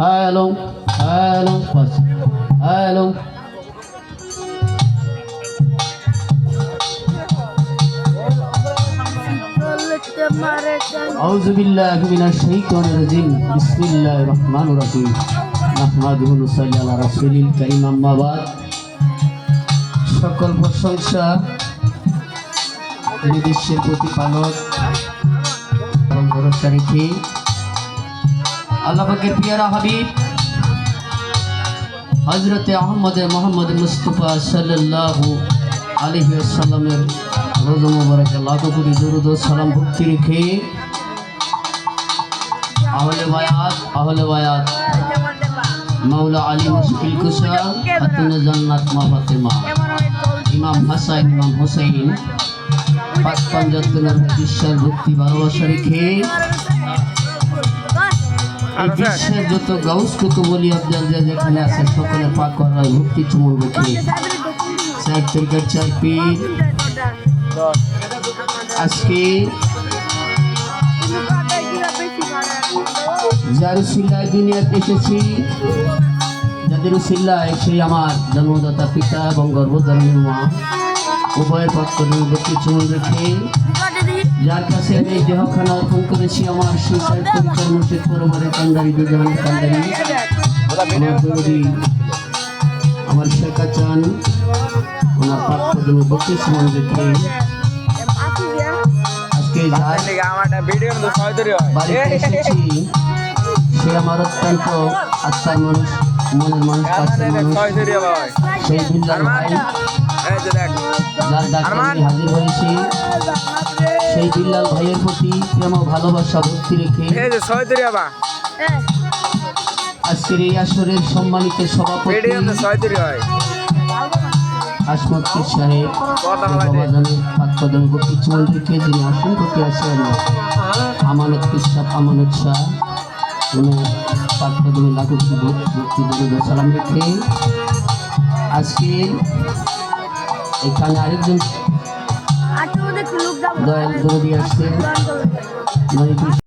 Hello hello বাস hello. আউযু বিল্লাহি মিনাশ শাইতানির রাজিম। বিসমিল্লাহির রহমানির রহিম। নাহমাদুহু ওয়া নুসাল্লি আলা রাসূলিল কারীম, আম্মা বাদ। সকল প্রশংসা বিশ্বের প্রতিপালক এবং ভরসা রেখে আল্লাহ পাকের পিয়ারা হাবিব হযরতে মোহাম্মদ মুস্তাফা সাল্লাল্লাহু আলাইহি ওয়াসাল্লামের রোজা মুবারকে লাখো কোটি দরুদ ও সালাম ভক্তি রেখে আহলে বায়াত মাওলা আলী মুশকিল কুশা খাতুনে জান্নাত মা ফাতেমা ইমাম হাসান ইমাম হুসাইন পাক পাঞ্জাতনের বিশ্বের ভক্তি ভালোবাসা রেখে বিশ্বের যত গাউস কুতুব ওলি আফজাল যেখানে আছে সকলের পাক করার ভক্তি চুমন রেখে সাইড তরিকার চার পীর আজকে যার উসিলায় দুনিয়াতে এসেছি, যাদের উসিলায় সেই আমার জন্মদাতা পিতা এবং গর্ভধারিণী মা উভয়ের পক্ষ ভক্তি চুমন রেখে যার কাছে আমি দেহখানা অর্পণ করেছি আমার সেই সাইড তরিকার মুর্শিদ পরবারের কান্দারি দুজাহানের কান্দারি আমার দরদি আমার শেখা চান ওনার পক্ষ ভক্তি চুমন রেখে বাড়িতে এসেছি। সে আমার অত্যন্ত আত্মার মানুষ, মনের মানুষ, কাছের মানুষ, সেই বিল্লাল ভাই যার ডাকে আমি হাজির হয়েছি। সেই বিল্লাল ভাইয়ের প্রতি প্রেম ও ভালোবাসা ভক্তি রেখে আজকের এই আসরের সম্মানিত সভাপতি আসমত পীর সাহেব বাবাজানের পাকপাদন ভক্তি চুল রেখে যিনি আসন করতে আছেন আমানত পিসাব আমানত শাহ উনি পাকপাদনে লাখো ভক্তি দরুদ সালাম রেখে আজকে এখানে আরেকজন দয়াল দরদি আসছেন।